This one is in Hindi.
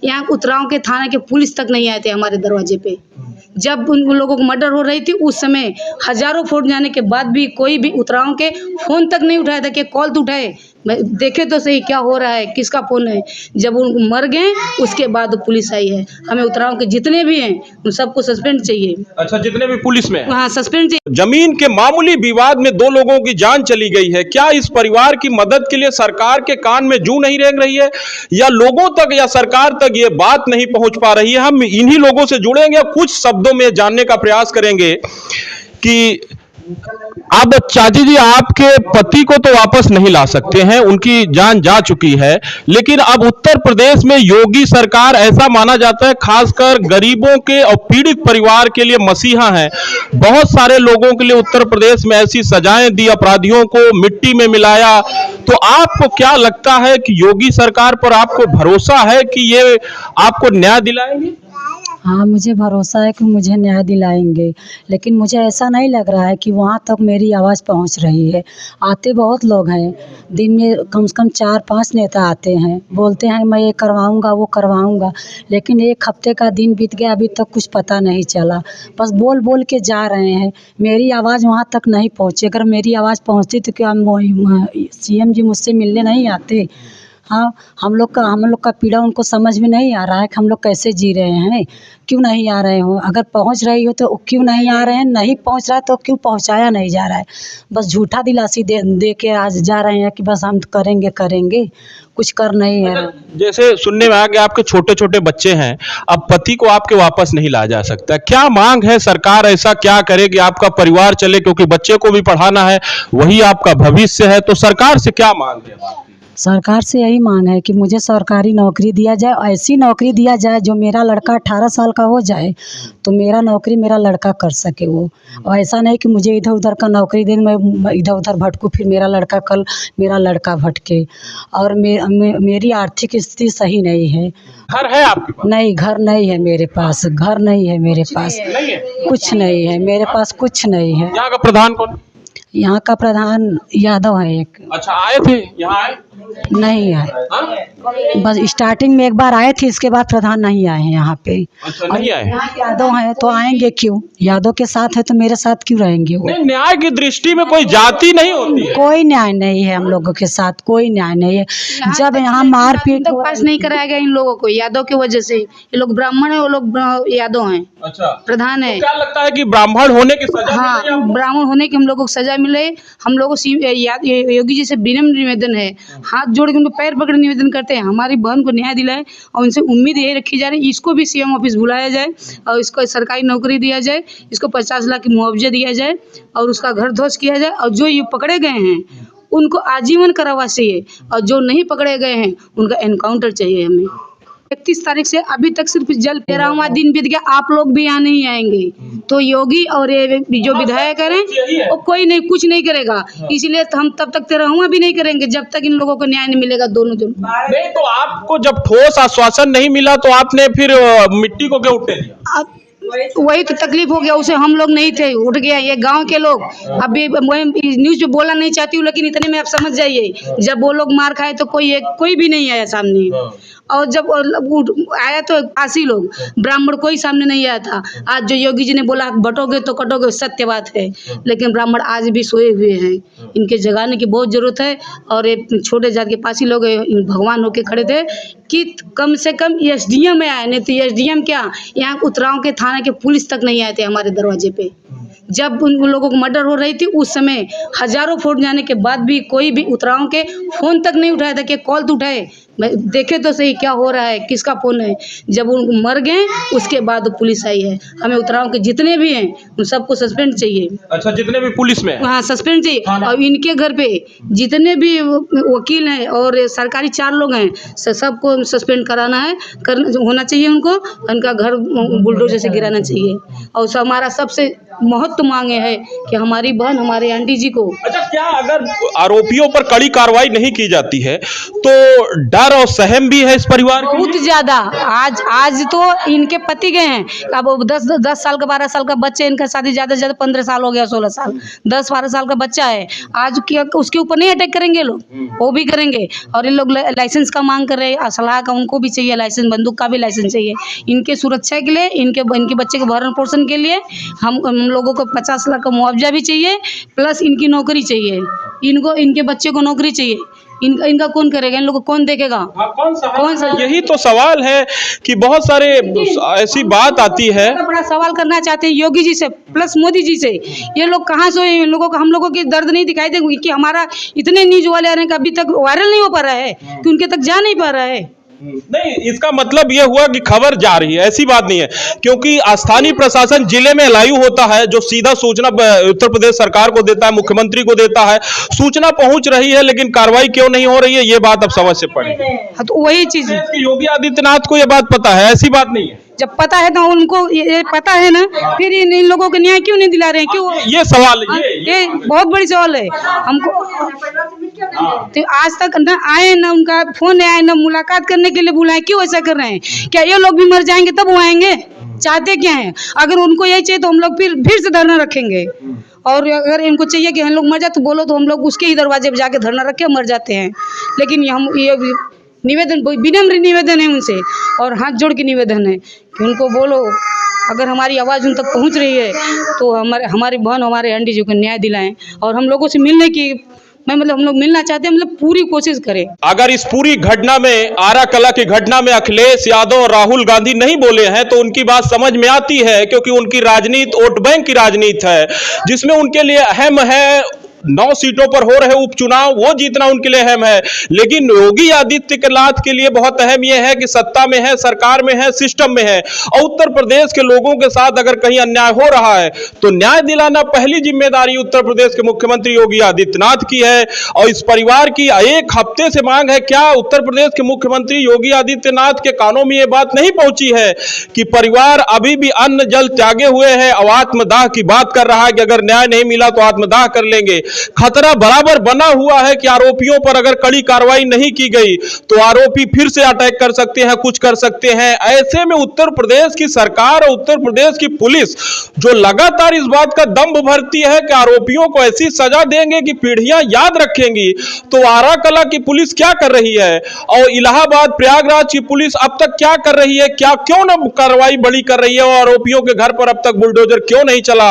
यहाँ उतराव के थाना के पुलिस तक नहीं आए थे हमारे दरवाजे पे। जब उन लोगों को मर्डर हो रही थी उस समय हजारों फोन जाने के बाद भी कोई भी उतराव के फोन तक नहीं उठाया था कि कॉल तो उठाए, देखे तो सही क्या हो रहा है, किसका फोन है। जब उन मर गए उसके बाद पुलिस आई है। हमें उतराव के जितने भी हैं उन सबको सस्पेंड चाहिए। अच्छा, जितने भी पुलिस में? हाँ, सस्पेंड चाहिए। जमीन के मामूली विवाद में 2 लोगों की जान चली गई है। क्या इस परिवार की मदद के लिए सरकार के कान में जूं नहीं रेंग रही है, या लोगों तक या सरकार तक ये बात नहीं पहुंच पा रही है? हम इन्हीं लोगों से जुड़ेंगे, कुछ शब्दों में जानने का प्रयास करेंगे कि अब चाची जी, आपके पति को तो वापस नहीं ला सकते हैं, उनकी जान जा चुकी है, लेकिन अब उत्तर प्रदेश में योगी सरकार, ऐसा माना जाता है खासकर गरीबों के और पीड़ित परिवार के लिए मसीहा है। बहुत सारे लोगों के लिए उत्तर प्रदेश में ऐसी सजाएं दी, अपराधियों को मिट्टी में मिलाया। तो आपको क्या लगता है कि योगी सरकार पर आपको भरोसा है कि ये आपको न्याय दिलाएंगे? हाँ, मुझे भरोसा है कि मुझे न्याय दिलाएंगे, लेकिन मुझे ऐसा नहीं लग रहा है कि वहाँ तक मेरी आवाज़ पहुँच रही है। आते बहुत लोग हैं, दिन में कम से कम 4-5 नेता आते हैं, बोलते हैं मैं ये करवाऊँगा वो करवाऊँगा, लेकिन 1 हफ्ते का दिन बीत गया, अभी तक कुछ पता नहीं चला। बस बोल बोल के जा रहे हैं, मेरी आवाज़ वहाँ तक नहीं पहुँची। अगर मेरी आवाज़ पहुँचती तो क्या CM जी मुझसे मिलने नहीं आते? हाँ, हम लोग का पीड़ा उनको समझ में नहीं आ रहा है कि हम लोग कैसे जी रहे हैं, क्यों नहीं आ रहे हो? अगर पहुंच रही हो तो क्यों नहीं आ रहे हैं? नहीं पहुंच रहा है तो क्यों पहुंचाया नहीं जा रहा है? बस झूठा दिलासी दे के आज जा रहे हैं कि बस हम करेंगे, कुछ कर नहीं है। जैसे सुनने में आ गया आपके छोटे छोटे बच्चे हैं, अब पति को आपके वापस नहीं लाया जा सकता, क्या मांग है? सरकार ऐसा क्या करे कि आपका परिवार चले, क्योंकि बच्चे को भी पढ़ाना है, वही आपका भविष्य है, तो सरकार से क्या मांग है? सरकार से यही मांग है कि मुझे सरकारी नौकरी दिया जाए, ऐसी नौकरी दिया जाए जो मेरा लड़का 18 साल का हो जाए तो मेरा नौकरी मेरा लड़का कर सके वो। और ऐसा नहीं कि मुझे इधर उधर का नौकरी दे, मैं इधर उधर भटकूँ, फिर मेरा लड़का कल मेरा लड़का भटके। और मेरी आर्थिक स्थिति सही नहीं है। घर है आपके पास? नहीं, घर नहीं है मेरे पास, घर नहीं है मेरे पास, कुछ नहीं है मेरे पास, कुछ नहीं है। यहाँ का प्रधान कौन? यहाँ का प्रधान यादव है एक। अच्छा, आए थे यहाँ? आए नहीं आए, बस स्टार्टिंग में एक बार आए थे, इसके बाद प्रधान नहीं आए हैं यहाँ पे। अच्छा, नहीं आए? यहाँ यादव है तो आएंगे क्यों? यादव के साथ है तो मेरे साथ क्यों रहेंगे वो? नहीं, न्याय की दृष्टि में कोई जाति नहीं होती है। कोई न्याय नहीं है हम लोगों के साथ, कोई न्याय नहीं है। जब यहाँ मारपीट पास नहीं कराया गया इन लोगों को, यादव की वजह से। ये लोग ब्राह्मण है, वो लोग यादव हैं। अच्छा, प्रधान है। तो क्या लगता है कि ब्राह्मण होने की सजा? हाँ, ब्राह्मण होने की हम लोगों को सजा मिले। हम लोगों को योगी जी से विनम्र निवेदन है, हाथ जोड़ के उनको पैर पकड़ निवेदन करते हैं, हमारी बहन को न्याय दिलाए। और उनसे उम्मीद यही रखी जा रही है, इसको भी CM ऑफिस बुलाया जाए और इसको सरकारी नौकरी दिया जाए, इसको 50 लाख की मुआवजा दिया जाए और उसका घर ध्वस्त किया जाए। और जो ये पकड़े गए हैं उनको आजीवन कारावास चाहिए, और जो नहीं पकड़े गए हैं उनका एनकाउंटर चाहिए हमें। 31 तारीख से अभी तक सिर्फ जल 13वां दिन बीत गया, आप लोग भी यहाँ नहीं आएंगे तो योगी और ये जो विधायक हैं वो कोई नहीं, कुछ नहीं करेगा। इसलिए हम तब तक 13वां भी नहीं करेंगे जब तक इन लोगों को न्याय नहीं मिलेगा। दोनों जन नहीं, तो आपको जब ठोस आश्वासन नहीं मिला तो आपने फिर मिट्टी को क्यों उठे दिया? वही तो तकलीफ हो गया, उसे हम लोग नहीं थे, उठ गया ये गांव के लोग। अभी न्यूज पे बोलना नहीं चाहती हूँ, लेकिन इतने में आप समझ जाइए, जब वो लोग मार खाए तो कोई भी नहीं आया सामने। और जब आया तो आसी लोग, ब्राह्मण कोई सामने नहीं आया था। आज जो योगी जी ने बोला बटोगे तो कटोगे, सत्य बात है, लेकिन ब्राह्मण आज भी सोए हुए हैं। इनके जगाने की बहुत जरूरत है। और ये छोटे जात के पासी लोग भगवान होके खड़े थे कि कम से कम SDM में आए, नहीं तो SDM क्या, यहाँ उतराव के थाना के पुलिस तक नहीं आए थे हमारे दरवाजे पे। जब उन लोगों को मर्डर हो रही थी उस समय हजारों फोन जाने के बाद भी कोई भी उतराव के फोन तक नहीं उठाया था कि कॉल तो उठाए, देखे तो सही क्या हो रहा है, किसका फोन है। जब उनको मर गए उसके बाद पुलिस आई है। हमें उतराव के जितने भी हैं उन सबको सस्पेंड चाहिए। अच्छा, जितने भी पुलिस में? हाँ, सस्पेंड चाहिए। और इनके घर पे जितने भी वकील हैं और सरकारी 4 लोग हैं, सबको सस्पेंड कराना है, होना चाहिए उनको। उनका घर बुलडोजर से गिराना चाहिए। और हमारा सबसे महत्व मांगे है कि हमारी बहन हमारे आंटी जी को। अच्छा, क्या अगर आरोपियों पर कड़ी कार्रवाई नहीं की जाती है तो डर और सहम भी है इस परिवार के लिए? बहुत ज्यादा। आज तो इनके पति गए हैं, अब 10 साल का 12 साल का बच्चे, इनका शादी ज्यादा से ज्यादा 15 साल हो गया, 16 साल, 10-12 साल का बच्चा है। आज क्या उसके ऊपर नहीं अटैक करेंगे लोग? वो भी करेंगे। और इन लोग लाइसेंस का मांग कर रहे हैं, असलाह का उनको भी चाहिए लाइसेंस, बंदूक का भी लाइसेंस चाहिए। इनके सुरक्षा के लिए, इनके बच्चे के भरण पोषण के लिए हम लोगों को 50 लाख का मुआवजा भी चाहिए, प्लस इनकी नौकरी चाहिए। इनके बच्चे को नौकरी चाहिए। इनका कौन करेगा? इन लोगों को कौन देखेगा? कौन सा? यही तो सवाल है कि बहुत सारे ऐसी बात आती है। बड़ा सवाल करना चाहते हैं योगी जी से, प्लस मोदी जी से। ये लोग कहाँ से, इन लोगों को, हम लोगों की दर्द नहीं दिखाई देगी कि हमारा इतने न्यूज वाले आ रहे हैं कि अभी तक वायरल नहीं हो पा रहा है, कि उनके तक जा नहीं पा रहा है। नहीं, इसका मतलब यह हुआ कि खबर जा रही है, ऐसी बात नहीं है, क्योंकि स्थानीय प्रशासन जिले में लाइव होता है, जो सीधा सूचना उत्तर प्रदेश सरकार को देता है, मुख्यमंत्री को देता है, सूचना पहुंच रही है, लेकिन कार्रवाई क्यों नहीं हो रही है, ये बात अब समझ से पड़ी। तो वही चीज योगी आदित्यनाथ को यह बात पता है, ऐसी बात नहीं है। जब पता है तो उनको ये पता है ना, फिर इन लोगों को न्याय क्यों नहीं दिला रहे हैं? क्यों? ये सवाल ये बहुत बड़ी सवाल है हमको। तो आज तक न आए, न उनका फोन आए, न मुलाकात करने के लिए बुलाए, क्यों ऐसा कर रहे हैं? क्या ये लोग भी मर जाएंगे तब वो आएंगे? चाहते क्या है? अगर उनको यही चाहिए तो हम लोग फिर से धरना रखेंगे। और अगर इनको चाहिए कि हम लोग मर जाए तो बोलो, तो हम लोग उसके ही दरवाजे पे जाके धरना रख के मर जाते हैं। लेकिन ये निवेदन, विनम्र निवेदन है उनसे, और हाथ जोड़ के निवेदन है कि उनको बोलो, अगर हमारी आवाज़ उन तक पहुंच रही है तो हमारी बहन हमारे आंटी जी को न्याय दिलाएं। और हम लोगों से मिलने की, हम लोग मिलना चाहते हैं, पूरी कोशिश करें। अगर इस पूरी घटना में, आरा कला की घटना में अखिलेश यादव और राहुल गांधी नहीं बोले हैं तो उनकी बात समझ में आती है, क्योंकि उनकी राजनीति वोट बैंक की राजनीति है, जिसमें उनके लिए अहम है 9 सीटों पर हो रहे उपचुनाव, वो जीतना उनके लिए अहम है। लेकिन योगी आदित्यनाथ के लिए बहुत अहम यह है कि सत्ता में है, सरकार में है, सिस्टम में है, और उत्तर प्रदेश के लोगों के साथ अगर कहीं अन्याय हो रहा है तो न्याय दिलाना पहली जिम्मेदारी उत्तर प्रदेश के मुख्यमंत्री योगी आदित्यनाथ की है। और इस परिवार की एक हफ्ते से मांग है, क्या उत्तर प्रदेश के मुख्यमंत्री योगी आदित्यनाथ के कानों में यह बात नहीं पहुंची है कि परिवार अभी भी अन्न जल त्यागे हुए है और आत्मदाह की बात कर रहा है कि अगर न्याय नहीं मिला तो आत्मदाह कर लेंगे। खतरा बराबर बना हुआ है कि आरोपियों पर अगर कड़ी कार्रवाई नहीं की गई तो आरोपी फिर से अटैक कर सकते हैं, कुछ कर सकते हैं। ऐसे में उत्तर प्रदेश की सरकार और उत्तर प्रदेश की पुलिस जो लगातार इस बात का दंभ भरती है कि आरोपियों को ऐसी सजा देंगे कि पीढ़ियां याद रखेंगी, तो आरा कला की पुलिस क्या कर रही है और इलाहाबाद प्रयागराज की पुलिस अब तक क्या कर रही है, क्यों न कार्रवाई बड़ी कर रही है और आरोपियों के घर पर अब तक बुलडोजर क्यों नहीं चला?